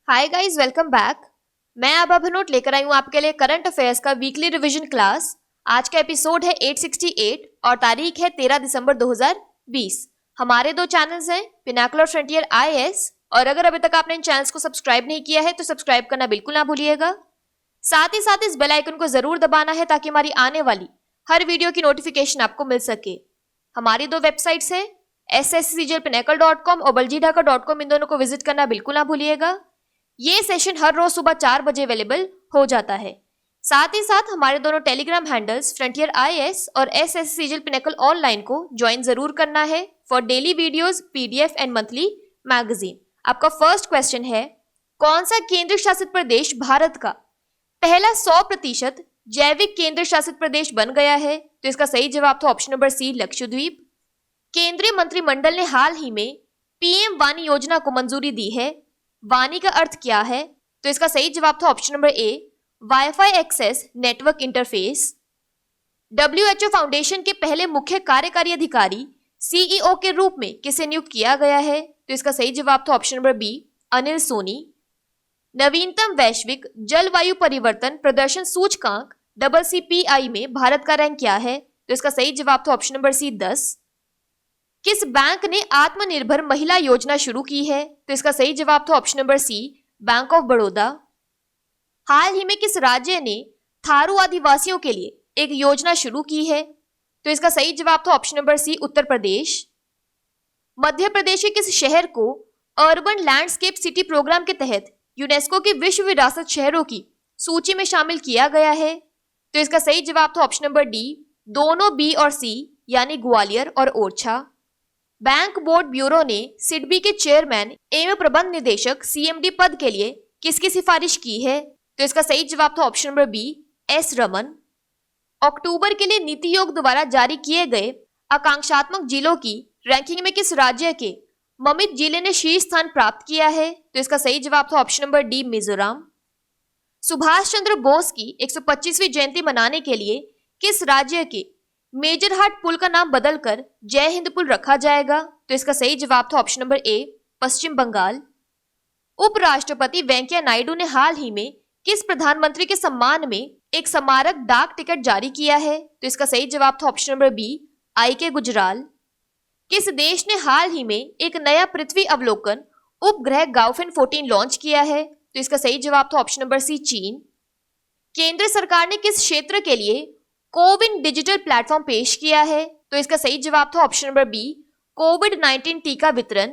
Hi guys, welcome back. मैं आभा भनोट लेकर आई हूँ आपके लिए करंट अफेयर्स का वीकली रिवीजन क्लास। आज का एपिसोड है 868 और तारीख है 13 दिसंबर 2020। हमारे दो चैनल्स हैं, पिनाकल और फ्रंटियर आईएएस, और अगर अभी तक आपने इन चैनल्स को सब्सक्राइब नहीं किया है तो सब्सक्राइब करना बिल्कुल ना भूलिएगा। साथ ही साथ इस बेल आइकन को जरूर दबाना है ताकि हमारी आने वाली हर वीडियो की नोटिफिकेशन आपको मिल सके। हमारी दो वेबसाइट्स हैं sscglpinacle.com और baljidhaka.com, इन दोनों को विजिट करना बिल्कुल ना भूलिएगा। ये सेशन हर रोज सुबह 4 बजे अवेलेबल हो जाता है। साथ ही साथ हमारे दोनों टेलीग्राम हैंडल्स फ्रंटियर आईएएस और एसएससीजीएल पिनेकल ऑनलाइन को ज्वाइन जरूर करना है for daily videos, PDF and monthly magazine. आपका फर्स्ट क्वेश्चन है, कौन सा केंद्र शासित प्रदेश भारत का पहला 100% जैविक केंद्र शासित प्रदेश बन गया है? तो इसका सही जवाब था ऑप्शन नंबर सी, लक्षद्वीप। केंद्रीय मंत्रिमंडल ने हाल ही में पीएम वानी योजना को मंजूरी दी है। वानी का अर्थ क्या है? तो इसका सही जवाब था option number A, wifi access network interface. WHO foundation के पहले मुख्य कार्यकारी अधिकारी सीईओ के रूप में किसे नियुक्त किया गया है? तो इसका सही जवाब था option number B, Anil Soni. नवीनतम वैश्विक जलवायु परिवर्तन प्रदर्शन सूचकांक CCPI में भारत का रैंक क्या है? तो इसका सही जवाब था ऑप्शन नंबर सी, 10। किस बैंक ने आत्मनिर्भर महिला योजना शुरू की है? तो इसका सही जवाब था option number C, bank of Baroda. हाल ही में किस राज्य ने थारू आदिवासियों के लिए एक योजना शुरू की है? तो इसका सही जवाब था ऑप्शन नंबर सी, उत्तर प्रदेश। मध्य प्रदेश के किस शहर को अर्बन लैंडस्केप सिटी प्रोग्राम के तहत यूनेस्को की विश्व विरासत शहरों की सूची में शामिल किया गया है? तो इसका सही जवाब था ऑप्शन नंबर डी, दोनों बी और सी, यानी ग्वालियर और ओरछा। बैंक बोर्ड ब्यूरो ने सिडबी के चेयरमैन एवं प्रबंध निदेशक सीएमडी पद के लिए किसकी सिफारिश की है? तो इसका सही जवाब था option number B, S Raman. अक्टूबर के लिए नीति आयोग द्वारा जारी किए गए आकांक्षात्मक जिलों की रैंकिंग में किस राज्य के ममित जिले ने शीर्ष स्थान प्राप्त किया है? तो इसका सही जवाब था option number D, Mizoram. Subhash Chandra Bose की 125वीं जयंती मनाने के लिए किस राज्य के मेजरहाट पुल का नाम बदलकर जय हिंद पुल रखा जाएगा? तो इसका सही जवाब था ऑप्शन नंबर ए, पश्चिम बंगाल। उपराष्ट्रपति वेंकैया नायडू ने हाल ही में किस प्रधानमंत्री के सम्मान में एक स्मारक डाक टिकट जारी किया है? तो इसका सही जवाब था option number B, IK Gujral. किस देश ने हाल ही में एक नया पृथ्वी अवलोकन उपग्रह गाउफिन 14 लॉन्च किया है? तो इसका सही जवाब था ऑप्शन नंबर सी, चीन। केंद्र सरकार ने किस क्षेत्र के लिए कोविन डिजिटल प्लेटफॉर्म पेश किया है? तो इसका सही जवाब था ऑप्शन नंबर बी, कोविड-19 टीका वितरण।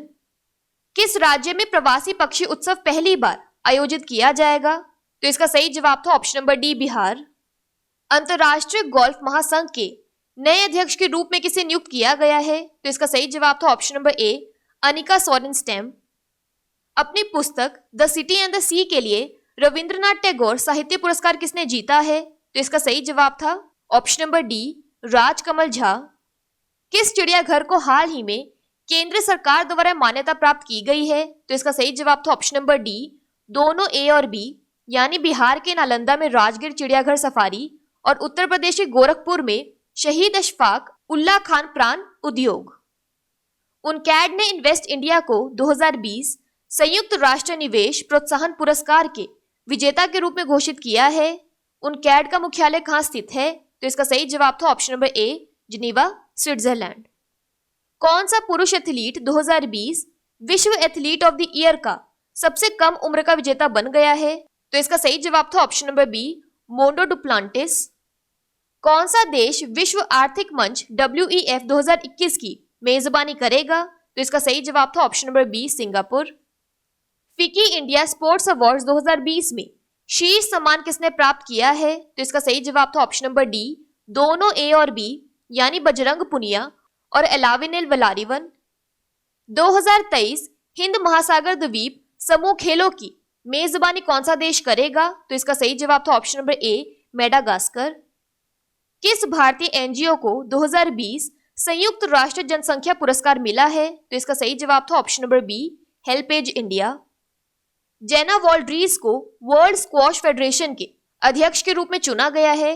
किस राज्य में प्रवासी पक्षी उत्सव पहली बार आयोजित किया जाएगा? तो इसका सही जवाब था ऑप्शन नंबर डी, बिहार। अंतरराष्ट्रीय गोल्फ महासंघ के नए अध्यक्ष के रूप में किसे नियुक्त किया गया है? तो इसका सही जवाब था ऑप्शन नंबर ए, अनिका सोरेनस्टेम। अपनी पुस्तक द सिटी एंड द सी के लिए रविंद्रनाथ टैगोर साहित्य पुरस्कार किसने जीता है? तो इसका सही जवाब था option number D, Rajkamal Jha. किस चिड़ियाघर को हाल ही में केंद्र सरकार द्वारा मान्यता प्राप्त की गई है? तो इसका सही जवाब था ऑप्शन नंबर डी, दोनों ए और बी, यानी बिहार के नालंदा में राजगीर चिड़ियाघर सफारी और उत्तर प्रदेश के गोरखपुर में शहीद अशफाक उल्लाह खान प्राण उद्योग। उनकैड ने इन्वेस्ट इंडिया को 2020 संयुक्त राष्ट्र निवेश प्रोत्साहन पुरस्कार के विजेता के रूप में घोषित किया है। उनकैड का मुख्यालय कहाँ स्थित है? तो इसका सही जवाब था ऑप्शन नंबर ए, जिनेवा, स्विट्जरलैंड। कौन सा पुरुष एथलीट 2020 विश्व एथलीट ऑफ द ईयर का सबसे कम उम्र का विजेता बन गया है? तो इसका सही जवाब था option number B, Mondo Duplantis. कौन सा देश विश्व आर्थिक मंच WEF 2021 की मेजबानी करेगा? तो इसका सही जवाब था ऑप्शन नंबर बी, सिंगापुर। फिकी इंडिया स्पोर्ट्स अवार्ड्स 2020 में शीर्ष सम्मान किसने प्राप्त किया है? तो इसका सही जवाब था ऑप्शन नंबर डी, दोनों ए और बी, यानी बजरंग पुनिया और एलाविनेल वलारिवन। 2023 हिंद महासागर द्वीप समूह खेलों की मेजबानी कौन सा देश करेगा? तो इसका सही जवाब था ऑप्शन नंबर ए, मेडागास्कर। किस भारतीय एनजीओ को 2020 संयुक्त राष्ट्र जनसंख्या पुरस्कार मिला है? तो इसका सही जवाब था option number B, HelpAge India. Jenna Waldridge को वर्ल्ड स्क्वॉश फेडरेशन के अध्यक्ष के रूप में चुना गया है।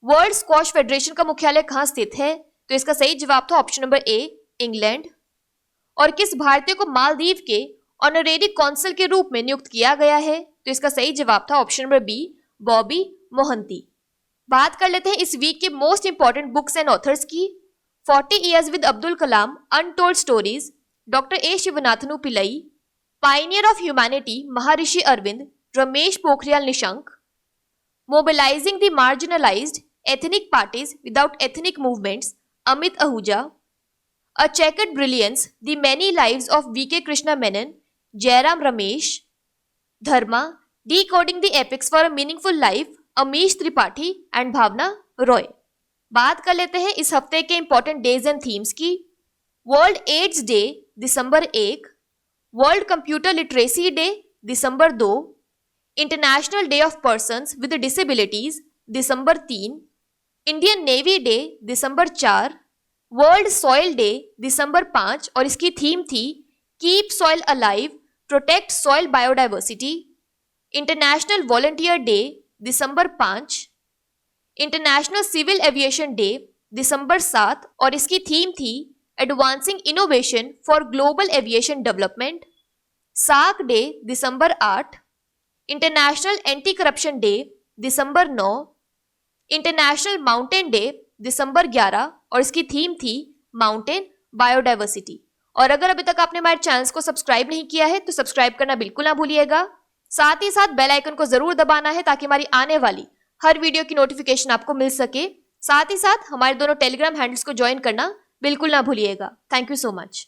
वर्ल्ड स्क्वॉश फेडरेशन का मुख्यालय कहाँ स्थित है? तो इसका सही जवाब था ऑप्शन नंबर ए, इंग्लैंड। और किस भारतीय को मालदीव के ऑनरेरी कौंसल के रूप में नियुक्त किया गया है? तो इसका सही जवाब था option number B, Bobby Mohanty. बात कर लेते हैं इस वीक के most important books and authors की। 40 Years with Abdul Kalam, untold stories, doctor A Sivathanu Pillai. Pioneer of humanity, Maharshi Aurobindo, Ramesh Pokhriyal Nishank. Mobilising the marginalised, ethnic parties without ethnic movements, Amit Ahuja. A chequered brilliance, the many lives of V K Krishna Menon, Jairam Ramesh. Dharma, decoding the epics for a meaningful life, Amish Tripathi and Bhavna Roy. बात कर लेते हैं इस हफ्ते के important days and themes की। World AIDS day दिसंबर 1, world computer literacy day दिसंबर 2, international day of persons with disabilities दिसंबर 3, इंडियन नेवी डे दिसंबर 4, वर्ल्ड सॉइल डे दिसंबर 5 और इसकी थीम थी keep soil alive, protect soil biodiversity. International volunteer day दिसंबर 5, इंटरनेशनल सिविल एविएशन डे दिसंबर 7 और इसकी थीम थी advancing innovation for global aviation development. SAARC day दिसंबर 8, इंटरनेशनल एंटी करप्शन डे दिसंबर 9, इंटरनेशनल माउंटेन डे दिसंबर 11 और इसकी थीम थी माउंटेन बायोडाइवर्सिटी। और अगर अभी तक आपने हमारे चैनल को सब्सक्राइब नहीं किया है तो सब्सक्राइब करना बिल्कुल ना भूलिएगा। साथ ही साथ बेल आइकन को जरूर दबाना है ताकि हमारी आने वाली हर वीडियो की नोटिफिकेशन आपको मिल सके। साथ ही साथ हमारे दोनों टेलीग्राम हैंडल्स को ज्वाइन करना बिल्कुल ना भूलिएगा। Thank you so much.